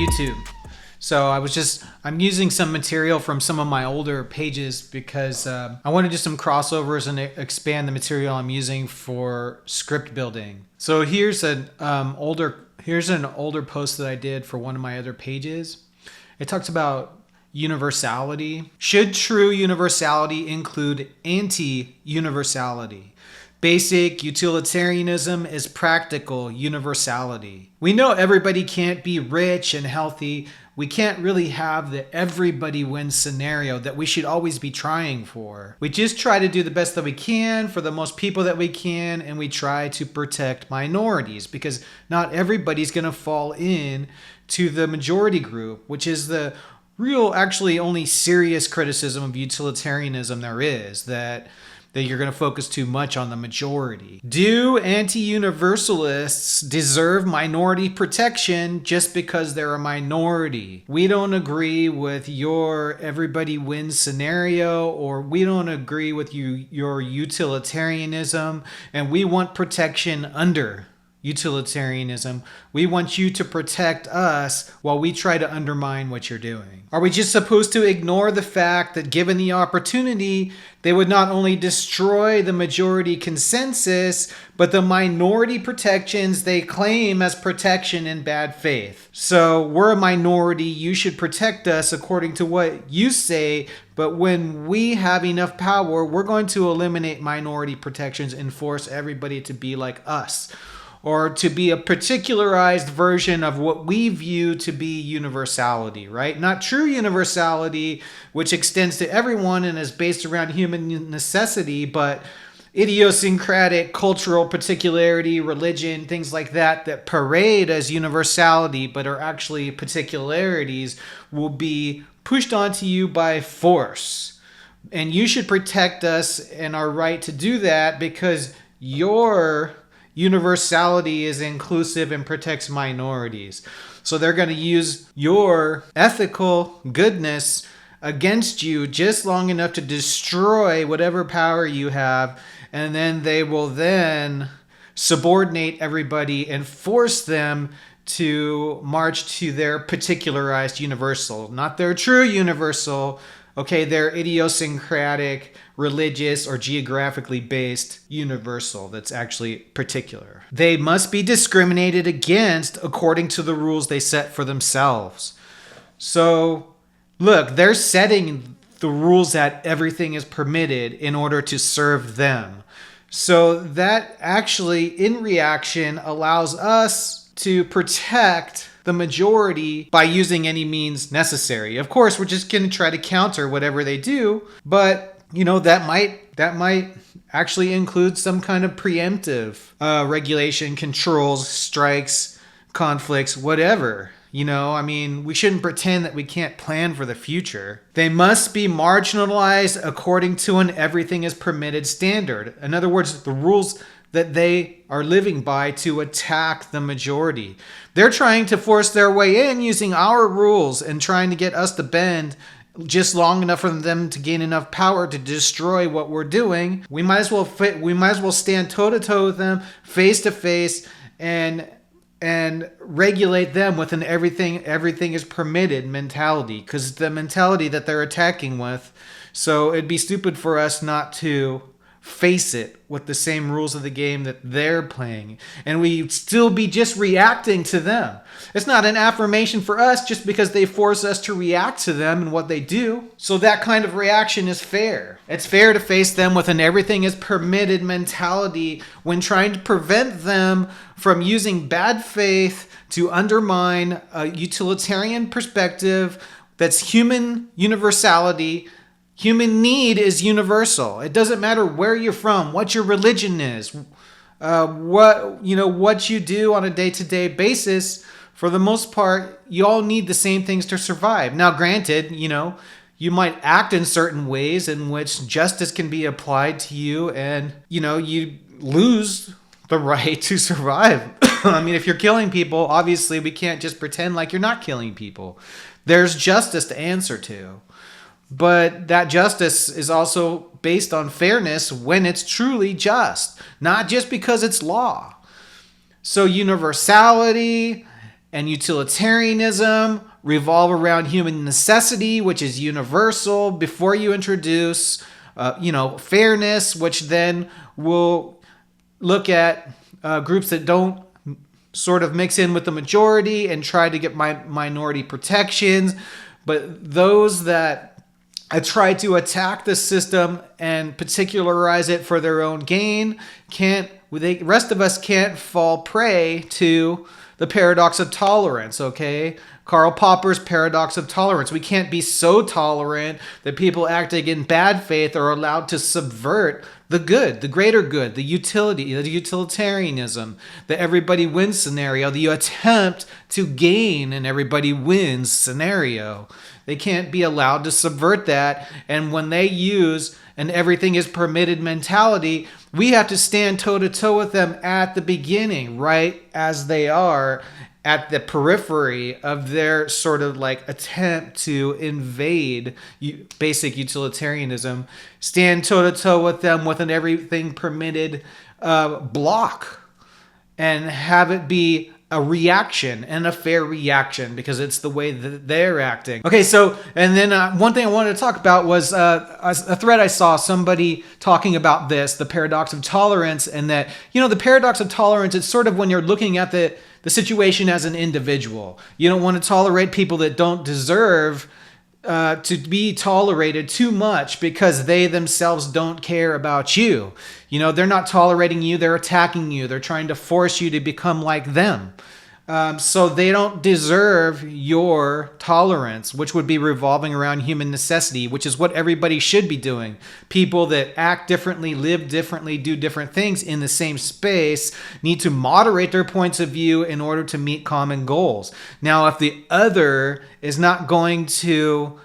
YouTube. So I'm using some material from some of my older pages because I want to do some crossovers and expand the material I'm using for script building. So here's an older post that I did for one of my other pages. It talks about universality. Should true universality include anti-universality? Basic utilitarianism is practical universality. We know everybody can't be rich and healthy. We can't really have the everybody wins scenario that we should always be trying for. We just try to do the best that we can for the most people that we can, and we try to protect minorities because not everybody's going to fall in to the majority group, which is the real, actually only serious criticism of utilitarianism there is, that you're going to focus too much on the majority. Do anti-universalists deserve minority protection just because they're a minority? We don't agree with your everybody wins scenario, or we don't agree with your utilitarianism, and we want protection under utilitarianism. We want you to protect us while we try to undermine what you're doing. Are we just supposed to ignore the fact that given the opportunity, they would not only destroy the majority consensus, but the minority protections they claim as protection in bad faith? So we're a minority, you should protect us according to what you say, but when we have enough power, we're going to eliminate minority protections and force everybody to be like us, or to be a particularized version of what we view to be universality, right? Not true universality, which extends to everyone and is based around human necessity, but idiosyncratic cultural particularity, religion, things like that parade as universality but are actually particularities, will be pushed onto you by force. And you should protect us and our right to do that because your universality is inclusive and protects minorities. So they're going to use your ethical goodness against you just long enough to destroy whatever power you have, and then they will then subordinate everybody and force them to march to their particularized universal, not their true universal. Okay, their idiosyncratic, religious, or geographically based universal that's actually particular. They must be discriminated against according to the rules they set for themselves. So, look, they're setting the rules that everything is permitted in order to serve them. So that actually, in reaction, allows us to protect the majority by using any means necessary. Of course, we're just going to try to counter whatever they do, but that might actually include some kind of preemptive regulation, controls, strikes, conflicts, whatever. We shouldn't pretend that we can't plan for the future. They must be marginalized according to an everything is permitted standard. In other words, the rules that they are living by to attack the majority. They're trying to force their way in using our rules and trying to get us to bend just long enough for them to gain enough power to destroy what we're doing. We might as well stand toe to toe with them, face to face, and regulate them with an everything is permitted mentality, because the mentality that they're attacking with. So it'd be stupid for us not to face it with the same rules of the game that they're playing, and we'd still be just reacting to them. It's not an affirmation for us just because they force us to react to them and what they do. So that kind of reaction is fair. It's fair to face them with an everything is permitted mentality when trying to prevent them from using bad faith to undermine a utilitarian perspective that's human universality. Human need is universal. It doesn't matter where you're from, what your religion is, what you do on a day-to-day basis. For the most part, you all need the same things to survive. Now, granted, you might act in certain ways in which justice can be applied to you, and you lose the right to survive. If you're killing people, obviously we can't just pretend like you're not killing people. There's justice to answer to. But that justice is also based on fairness when it's truly just, not just because it's law. So universality and utilitarianism revolve around human necessity, which is universal, before you introduce, fairness, which then will look at groups that don't sort of mix in with the majority and try to get minority protections. But those that try to attack the system and particularize it for their own gain the rest of us can't fall prey to the paradox of tolerance, okay? Karl Popper's paradox of tolerance. We can't be so tolerant that people acting in bad faith are allowed to subvert the good, the greater good, the utility, the utilitarianism, the everybody wins scenario, the attempt to gain and everybody wins scenario. They can't be allowed to subvert that. And when they use an everything is permitted mentality, we have to stand toe to toe with them at the beginning, right as they are at the periphery of their sort of like attempt to invade basic utilitarianism. Stand toe to toe with them with an everything permitted block and have it be a reaction and a fair reaction because it's the way that they're acting. Okay, so, and then one thing I wanted to talk about was a thread I saw, somebody talking about this, the paradox of tolerance, and that, the paradox of tolerance, it's sort of when you're looking at the situation as an individual. You don't want to tolerate people that don't deserve to be tolerated too much because they themselves don't care about you. They're not tolerating you, they're attacking you, they're trying to force you to become like them. So they don't deserve your tolerance, which would be revolving around human necessity, which is what everybody should be doing. People that act differently, live differently, do different things in the same space need to moderate their points of view in order to meet common goals. Now, if the other is not going to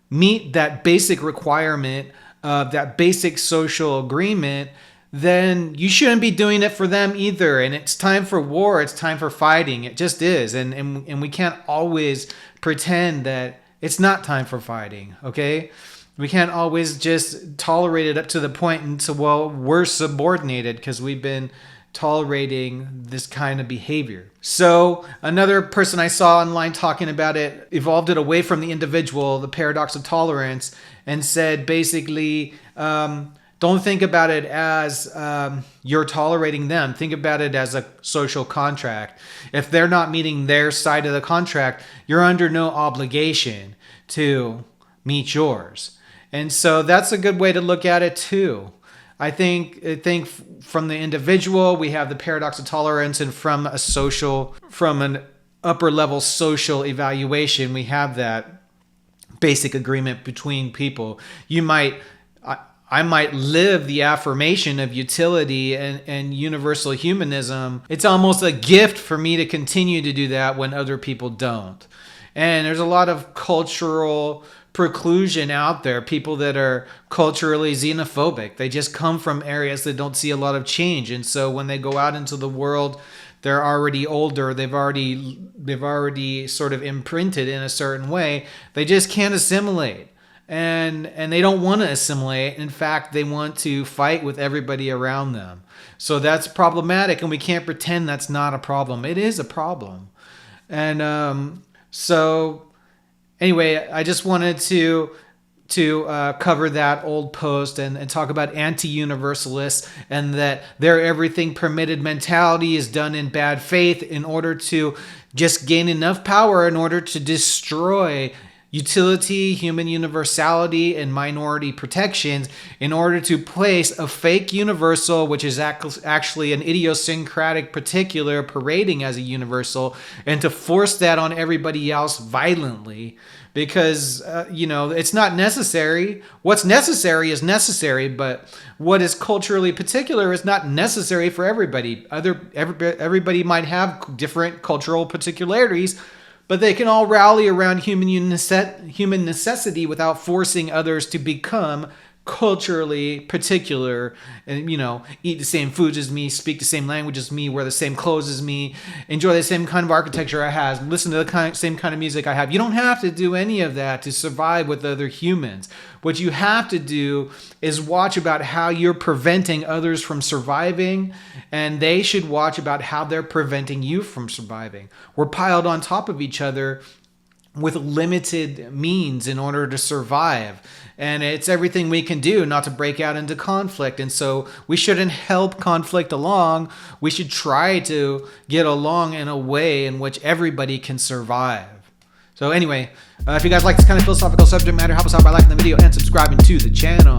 meet that basic requirement of that basic social agreement, then you shouldn't be doing it for them either. And it's time for war. It's time for fighting. It just is. And we can't always pretend that it's not time for fighting, okay? We can't always just tolerate it up to the point until, well, we're subordinated because we've been tolerating this kind of behavior. So another person I saw online talking about it evolved it away from the individual, the paradox of tolerance, and said basically, don't think about it as you're tolerating them. Think about it as a social contract. If they're not meeting their side of the contract, you're under no obligation to meet yours. And so that's a good way to look at it too. I think from the individual, we have the paradox of tolerance, and from an upper level social evaluation, we have that basic agreement between people. I might live the affirmation of utility and universal humanism. It's almost a gift for me to continue to do that when other people don't. And there's a lot of cultural preclusion out there, people that are culturally xenophobic. They just come from areas that don't see a lot of change. And so when they go out into the world, they're already older, they've already sort of imprinted in a certain way. They just can't assimilate. And they don't want to assimilate. In fact, they want to fight with everybody around them. So that's problematic, and we can't pretend that's not a problem. It is a problem. And so anyway, I just wanted to cover that old post and talk about anti-universalists, and that their everything permitted mentality is done in bad faith in order to just gain enough power in order to destroy utility, human universality, and minority protections in order to place a fake universal, which is actually an idiosyncratic particular parading as a universal, and to force that on everybody else violently. Because, it's not necessary. What's necessary is necessary, but what is culturally particular is not necessary for everybody. Everybody might have different cultural particularities, but they can all rally around human necessity without forcing others to become culturally particular and, eat the same foods as me, speak the same language as me, wear the same clothes as me, enjoy the same kind of architecture I have, listen to the same kind of music I have. You don't have to do any of that to survive with other humans. What you have to do is watch about how you're preventing others from surviving, and they should watch about how they're preventing you from surviving. We're piled on top of each other with limited means in order to survive. And it's everything we can do not to break out into conflict. And so we shouldn't help conflict along. We should try to get along in a way in which everybody can survive. So anyway, if you guys like this kind of philosophical subject matter, help us out by liking the video and subscribing to the channel.